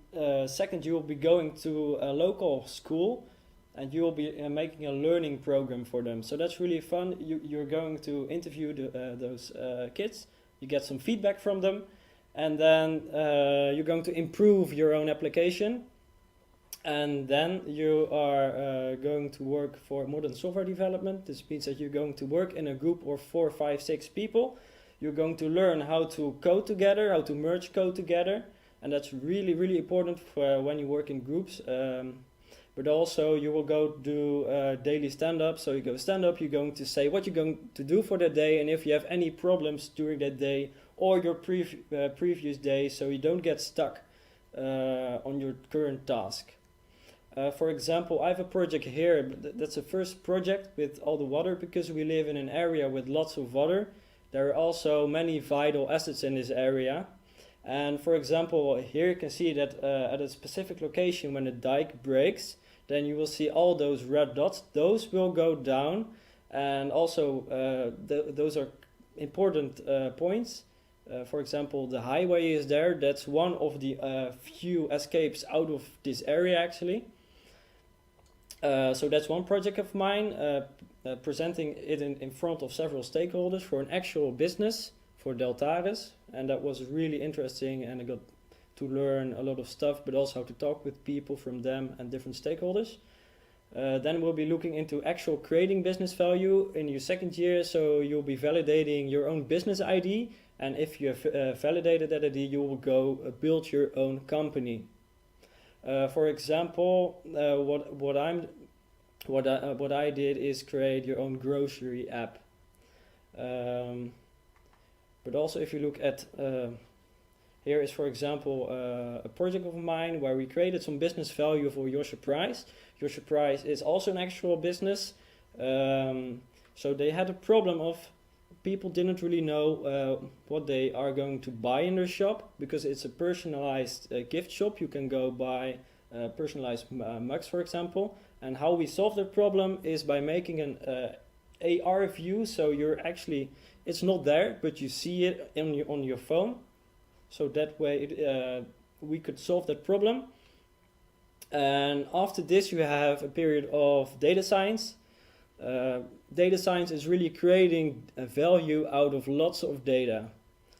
second, you will be going to a local school and you will be making a learning program for them. So that's really fun. You're going to interview those kids. You get some feedback from them. And then you're going to improve your own application. And then you are going to work for modern software development. This means that you're going to work in a group of 4, 5, 6 people. You're going to learn how to code together, how to merge code together. And that's really, really important for when you work in groups. But also you will go do daily stand-up. So you go stand up, you're going to say what you're going to do for that day. And if you have any problems during that day or your previous day, so you don't get stuck on your current task. For example, I have a project here. That's the first project with all the water, because we live in an area with lots of water. There are also many vital assets in this area. And for example, here you can see that at a specific location, when the dike breaks, then you will see all those red dots. Those will go down. And also those are important points. For example, the highway is there. That's one of the few escapes out of this area actually. So that's one project of mine, presenting it in front of several stakeholders for an actual business for Deltaris. And that was really interesting, and I got to learn a lot of stuff, but also how to talk with people from them and different stakeholders. Then we'll be looking into actual creating business value in your second year. So you'll be validating your own business ID. And if you have validated that ID, you will go build your own company. For example, what I did is create your own grocery app. But also if you look at, here is for example a project of mine where we created some business value for Your Surprise. Your Surprise is also an actual business. So they had a problem of people didn't really know what they are going to buy in their shop, because it's a personalized gift shop. You can go buy personalized mugs, for example. And how we solve that problem is by making an AR view. So you're actually, it's not there, but you see it on your phone. So that way we could solve that problem. And after this you have a period of data science. Data science is really creating a value out of lots of data.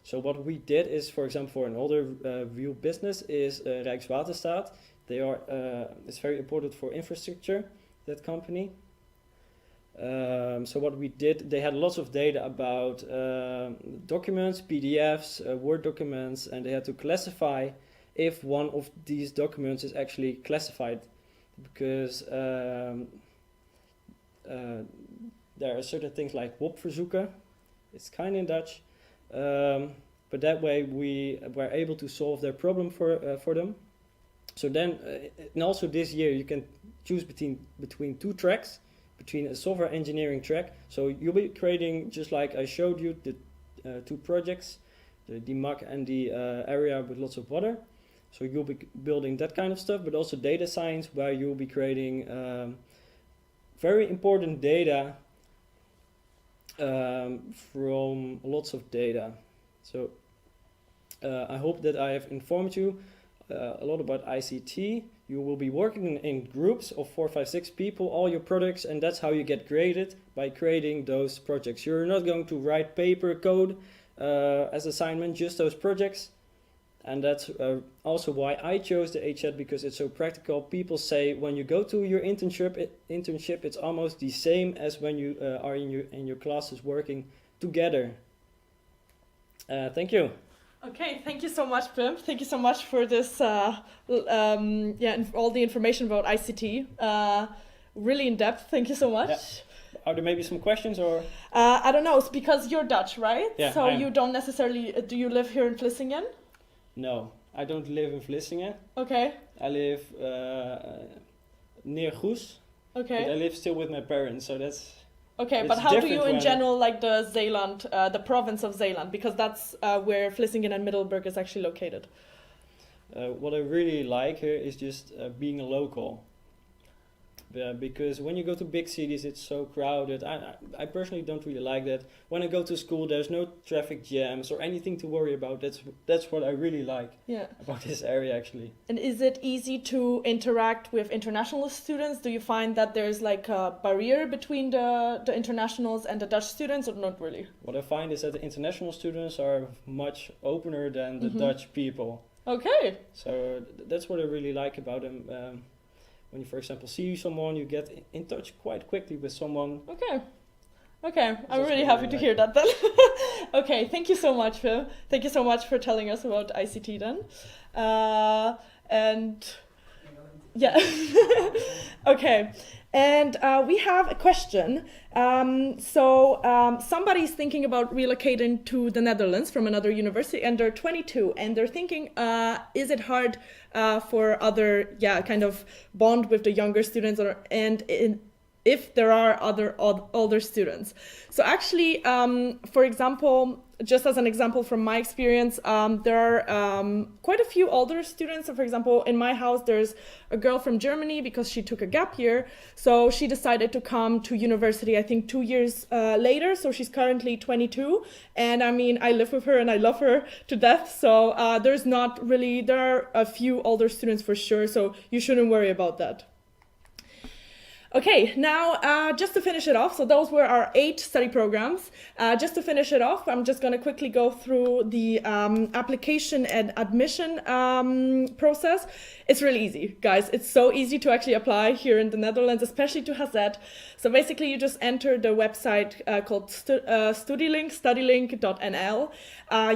So what we did is, for example, for another real business is Rijkswaterstaat. They are, it's very important for infrastructure, that company. So what we did, they had lots of data about documents, PDFs, Word documents, and they had to classify if one of these documents is actually classified, because there are certain things like WOP-verzoeken, it's kind of in Dutch, but that way we were able to solve their problem for them. So then, and also this year you can choose between 2 tracks. between a software engineering track. So you'll be creating, just like I showed you, the two projects, the mug and the area with lots of water. So you'll be building that kind of stuff, but also data science, where you'll be creating very important data from lots of data. So I hope that I have informed you a lot about ICT. You will be working in groups of 4, 5, 6 people, all your products, and that's how you get graded, by creating those projects. You're not going to write paper code as assignment, just those projects. And that's also why I chose the HZ, because it's so practical. People say when you go to your internship, it's almost the same as when you are in your classes working together. Thank you. Okay, thank you so much, Pim. Thank you so much for this, and all the information about ICT. Really in depth. Thank you so much. Yeah. Are there maybe some questions or? I don't know. It's because you're Dutch, right? Yeah, so I am. you don't necessarily. Do you live here in Vlissingen? No, I don't live in Vlissingen. Okay. I live near Goes. Okay. But I live still with my parents, so that's. Okay, It's but how do different you in when- general like the Zeeland, the province of Zeeland? Because that's where Vlissingen and Middleburg is actually located. What I really like here is just being a local. Because when you go to big cities, it's so crowded. I personally don't really like that. When I go to school, there's no traffic jams or anything to worry about. That's what I really like Yeah. about this area, actually. And is it easy to interact with international students? Do you find that there's like a barrier between the internationals and the Dutch students, or not really? What I find is that the international students are much opener than the Dutch people. Okay. So that's what I really like about them. When you, for example, see someone, you get in touch quite quickly with someone. Okay. Okay, I'm That's really what I happy to like. hear that then. Okay, thank you so much, Phil. Thank you so much for telling us about ICT then. And yeah. Okay. And we have a question. Somebody's thinking about relocating to the Netherlands from another university, and they're 22, and they're thinking, is it hard for other, kind of bond with the younger students, if there are other older students? So actually, for example, just as an example from my experience, there are quite a few older students. So for example, in my house, there's a girl from Germany because she took a gap year. So she decided to come to university, I think 2 years later. So she's currently 22. And I mean, I live with her and I love her to death. So there are a few older students for sure. So you shouldn't worry about that. Okay, now just to finish it off, so those were our 8 study programs. Just to finish it off, I'm just going to quickly go through the application and admission process. It's really easy, guys. It's so easy to actually apply here in the Netherlands, especially to HZ. So basically, you just enter the website called studylink.nl.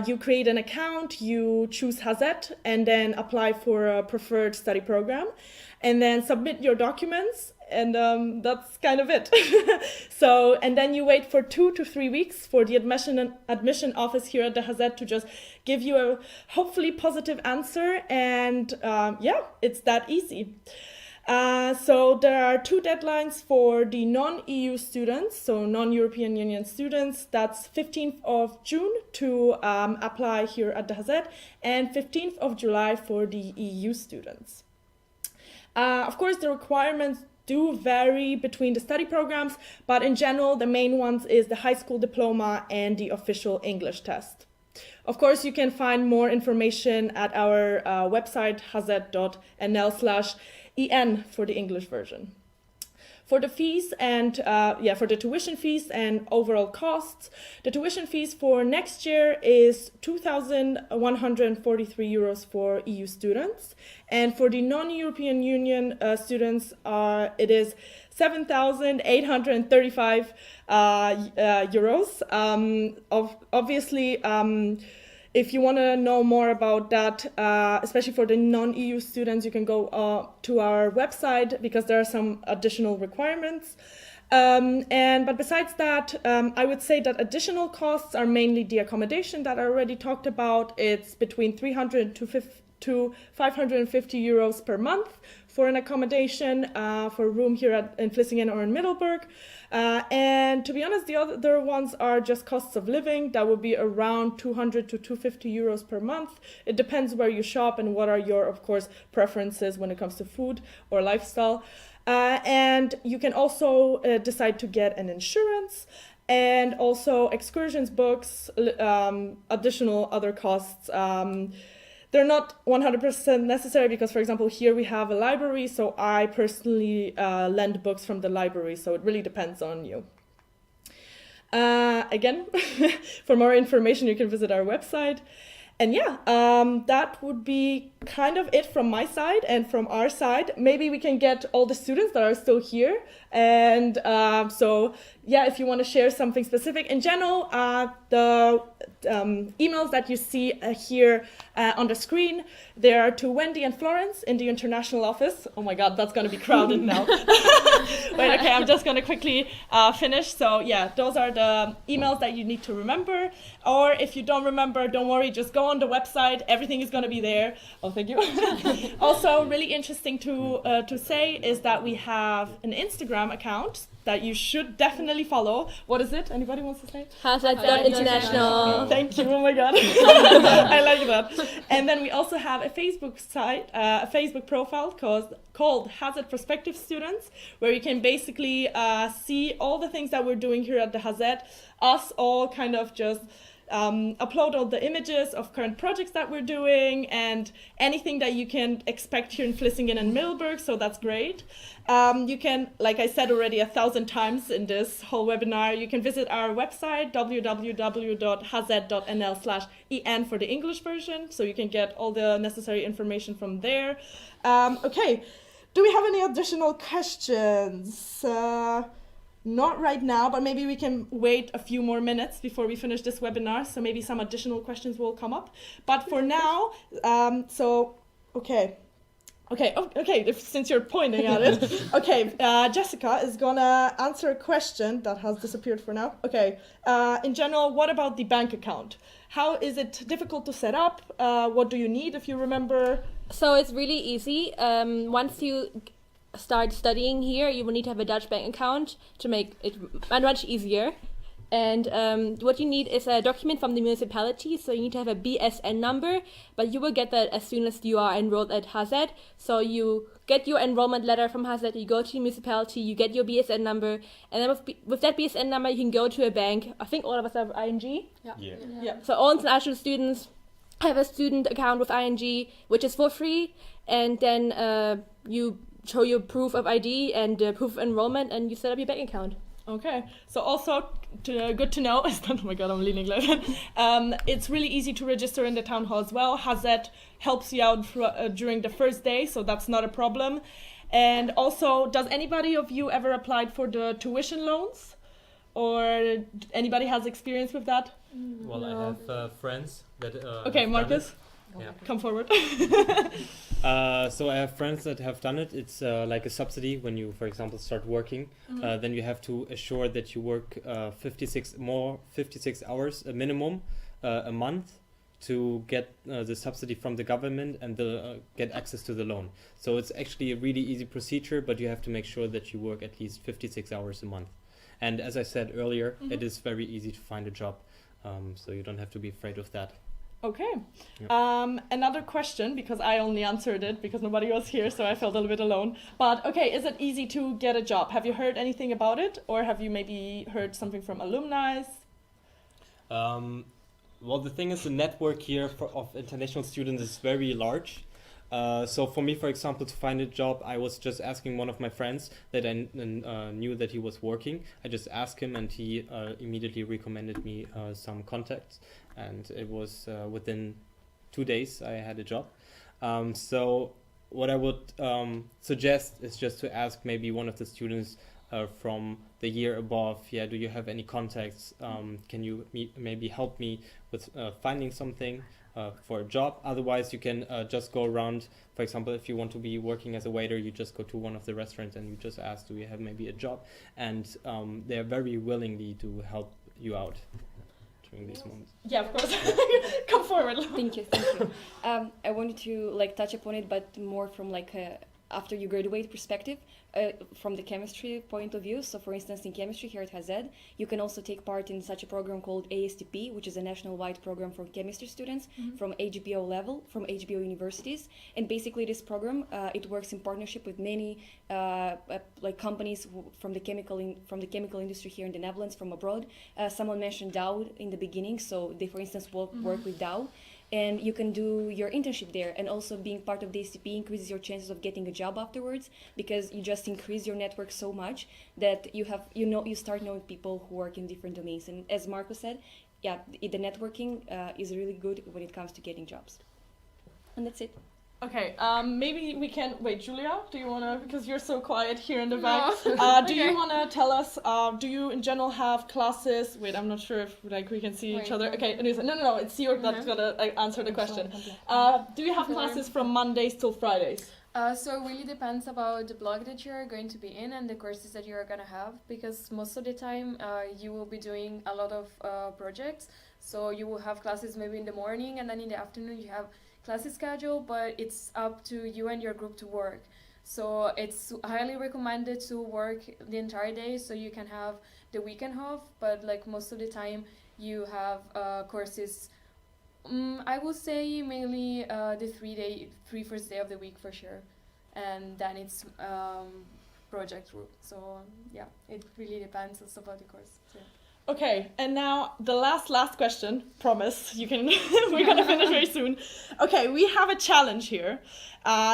You create an account, you choose HZ, and then apply for a preferred study program, and then submit your documents. And that's kind of it. And then you wait for 2 to 3 weeks for the admission office here at the HZ to just give you a hopefully positive answer. And it's that easy. So there are 2 deadlines for the non-EU students, so non-European Union students. That's 15th of June to apply here at the HZ, and 15th of July for the EU students. Of course, the requirements do vary between the study programs, but in general, the main ones is the high school diploma and the official English test. Of course, you can find more information at our website, hz.nl/en for the English version. For the fees and for the tuition fees and overall costs, the tuition fees for next year is 2,143 euros for EU students, and for the non-European Union students, it is 7,835 euros. Obviously. If you want to know more about that, especially for the non-EU students, you can go to our website because there are some additional requirements. But besides that, I would say that additional costs are mainly the accommodation that I already talked about. It's between 300 to to 550 euros per month for an accommodation for a room here in Vlissingen or in Middleburg. And to be honest, the other ones are just costs of living. That would be around 200 to 250 euros per month. It depends where you shop and what are your, of course, preferences when it comes to food or lifestyle. And you can also decide to get an insurance and also excursions books, additional other costs. They're not 100% necessary because, for example, here we have a library, so I personally lend books from the library, so it really depends on you. Again, for more information, you can visit our website. And yeah, that would be kind of it from my side and from our side. Maybe we can get all the students that are still here. And so, yeah, if you want to share something specific. In general, the emails that you see here on the screen, they are to Wendy and Florence in the international office. Oh my God, that's going to be crowded now. Wait, okay, I'm just going to quickly finish. So yeah, those are the emails that you need to remember. Or if you don't remember, don't worry, just go on the website. Everything is going to be there. Oh, thank you. Also, really interesting to say is that we have an Instagram account that you should definitely follow. What is it? Anybody wants to say? #International. Thank you. Oh my God. I like that. And then we also have a Facebook site, a Facebook profile called Hazard Prospective Students, where you can basically see all the things that we're doing here at the Hazard. Us all kind of just upload all the images of current projects that we're doing and anything that you can expect here in Vlissingen and Middleburg, so that's great. You can, like I said already 1,000 times in this whole webinar, you can visit our website www.hz.nl/en for the English version, so you can get all the necessary information from there. Okay, do we have any additional questions? Not right now, but maybe we can wait a few more minutes before we finish this webinar, so maybe some additional questions will come up. But for now, since you're pointing at it, okay, Jessica is gonna answer a question that has disappeared for now. Okay, in general, what about the bank account? How is it difficult to set up? What do you need, if you remember? So it's really easy. Once you start studying here, you will need to have a Dutch bank account to make it much easier. And what you need is a document from the municipality. So you need to have a BSN number, but you will get that as soon as you are enrolled at HZ. So you get your enrollment letter from HZ, you go to the municipality, you get your BSN number, and then with that BSN number, you can go to a bank. I think all of us have ING. Yeah. So all international students have a student account with ING, which is for free, and then you show your proof of ID and proof of enrollment, and you set up your bank account. Okay, so also good to know is that, oh my God, I'm leaning like that. It's really easy to register in the town hall as well. HZ helps you out during the first day, so that's not a problem. And also, does anybody of you ever applied for the tuition loans? Or anybody has experience with that? Well, I have friends that. Okay, Marcus, Yeah. come forward. So I have friends that have done it. It's like a subsidy when you, for example, start working. Then you have to assure that you work 56 hours a minimum a month to get the subsidy from the government and get access to the loan. So it's actually a really easy procedure, but you have to make sure that you work at least 56 hours a month. And as I said earlier, it is very easy to find a job, so you don't have to be afraid of that. Okay. Yep. Another question, because I only answered it because nobody was here, so I felt a little bit alone. But okay, is it easy to get a job? Have you heard anything about it? Or have you maybe heard something from alumni? Well, the thing is, the network here of international students is very large. So for me, for example, to find a job, I was just asking one of my friends that I knew that he was working. I just asked him, and he immediately recommended me some contacts. And it was within 2 days I had a job. So what I would suggest is just to ask maybe one of the students from the year above, do you have any contacts? Can you maybe help me with finding something for a job? Otherwise, you can just go around. For example, if you want to be working as a waiter, you just go to one of the restaurants and you just ask, do you have maybe a job? And they're very willingly to help you out. during these months. Yeah, of course. Come forward. Thank you, thank you. I wanted to like touch upon it, but more from like a after you graduate perspective, from the chemistry point of view. So for instance, in chemistry here at Hazed, you can also take part in such a program called ASTP, which is a national-wide program for chemistry students from HBO level, from HBO universities. And basically this program, it works in partnership with many like companies from the chemical industry here in the Netherlands, from abroad. Someone mentioned Dow in the beginning, so they for instance work with Dow. And you can do your internship there, and also being part of the ACP increases your chances of getting a job afterwards, because you just increase your network so much that you start knowing people who work in different domains. And as Marco said, yeah, the networking is really good when it comes to getting jobs. And that's it. Okay, maybe we can wait. Julia, do you wanna? Because you're so quiet here in the back. Do you wanna tell us? Do you in general have classes? Wait, I'm not sure if like we can see each other. Okay, no, it's you that's gonna answer the question. Do you have classes from Mondays till Fridays? So it really depends about the block that you're going to be in and the courses that you're going to have, because most of the time you will be doing a lot of projects. So you will have classes maybe in the morning, and then in the afternoon you have classes schedule, but it's up to you and your group to work. So it's highly recommended to work the entire day so you can have the weekend off, but like most of the time you have courses. I will say mainly the three first day of the week for sure, and then it's project group. So yeah, it really depends also about the course. So. Okay, and now the last question. Promise, you can. We're gonna finish very soon. Okay, we have a challenge here.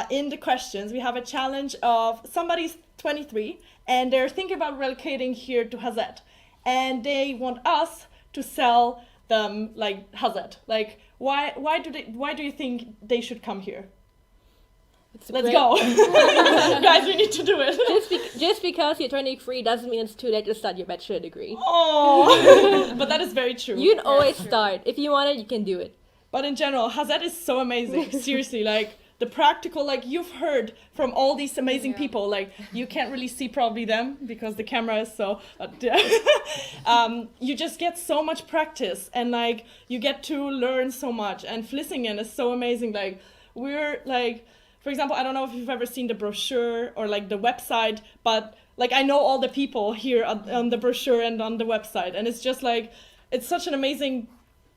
In the questions, we have a challenge of somebody's 23 and they're thinking about relocating here to Hazed, and they want us to sell them like Hazed. Like, why do you think they should come here? Let's go. Guys, we need to do it. Just because you're 23 doesn't mean it's too late to start your bachelor degree. Oh, but that is very true. You can always start. If you want it, you can do it. But in general, Hazed is so amazing. Seriously, like the practical, like you've heard from all these amazing people, like you can't really see probably them because the camera is so, you just get so much practice and like you get to learn so much. And Flissingen is so amazing. Like we're like, for example, I don't know if you've ever seen the brochure or like the website, but like I know all the people here on the brochure and on the website, and it's just like, it's such an amazing,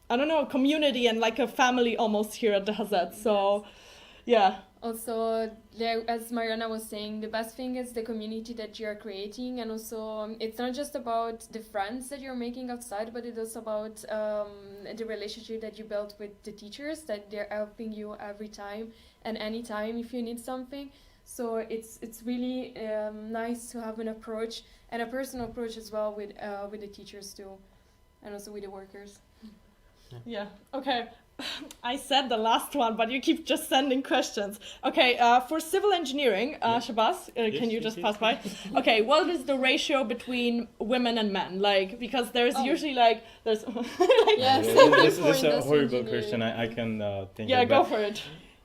I don't know, community and like a family almost here at the Hazed. So, yeah. Also, as Mariana was saying, the best thing is the community that you're creating, and also it's not just about the friends that you're making outside, but it's also about the relationship that you build with the teachers, that they're helping you every time and anytime if you need something. So it's really nice to have an approach and a personal approach as well with the teachers too, and also with the workers. Yeah. Okay. I said the last one, but you keep just sending questions. Okay, for civil engineering, Shabazz, can you just pass by? Okay, what is the ratio between women and men? Like, because there's usually like, there's... like, This is a horrible question. I can think yeah, of go that. for it.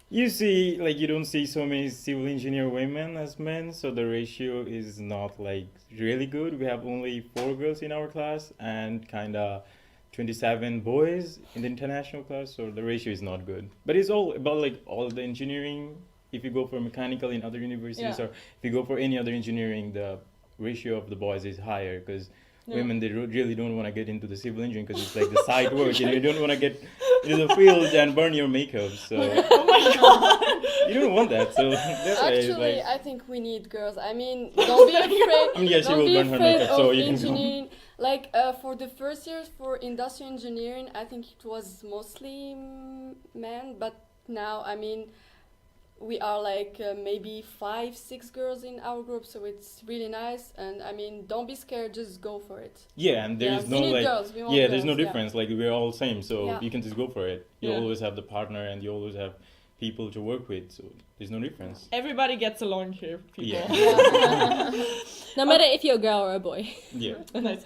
You see, like, you don't see so many civil engineer women as men, so the ratio is not, like, really good. We have only 4 girls in our class and kind of 27 boys in the international class, so the ratio is not good. But it's all about, like, all the engineering. If you go for mechanical in other universities, or if you go for any other engineering, the ratio of the boys is higher, because women, they really don't want to get into the civil engineering because it's like the side work, you know, you don't want to get into the field and burn your makeup, so Oh my god! you don't want that, so that's why it's Actually, like, I think we need girls. I mean, don't be afraid. I mean, yeah, she Don't will be burn her afraid makeup, so of you can go. engineering. Like for the first years for industrial engineering, I think it was mostly men, but now, I mean, we are like maybe 5-6 girls in our group, so it's really nice. And I mean, don't be scared, just go for it. Yeah, and there is no we need like, girls. We want yeah, there's no girls, difference. Like we're all same, so Yeah. you can just go for it. You Yeah. always have the partner, and you always have people to work with, so there's no difference. Everybody gets along here, people. Yeah. No matter if you're a girl or a boy. Yeah. Nice.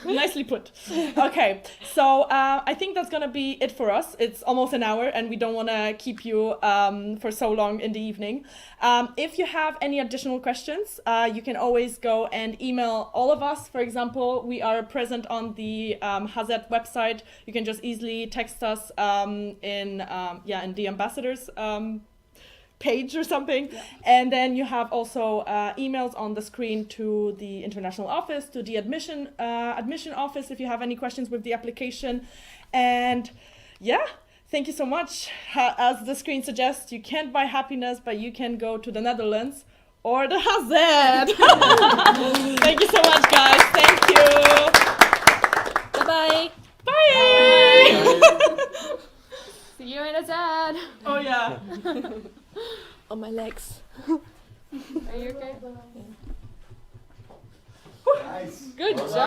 Nicely put. Okay, so I think that's gonna be it for us. It's almost an hour, and we don't want to keep you for so long in the evening. If you have any additional questions, you can always go and email all of us. For example, we are present on the Hazet website. You can just easily text us in the ambassadors page or something. Yeah. And then you have also emails on the screen to the international office, to the admission office if you have any questions with the application. And yeah, thank you so much. As the screen suggests, you can't buy happiness, but you can go to the Netherlands or the Hazet. Thank you so much, guys. Thank you. Bye-bye. Bye. See you in a ad. Oh yeah. On my legs. Are you okay? Good job.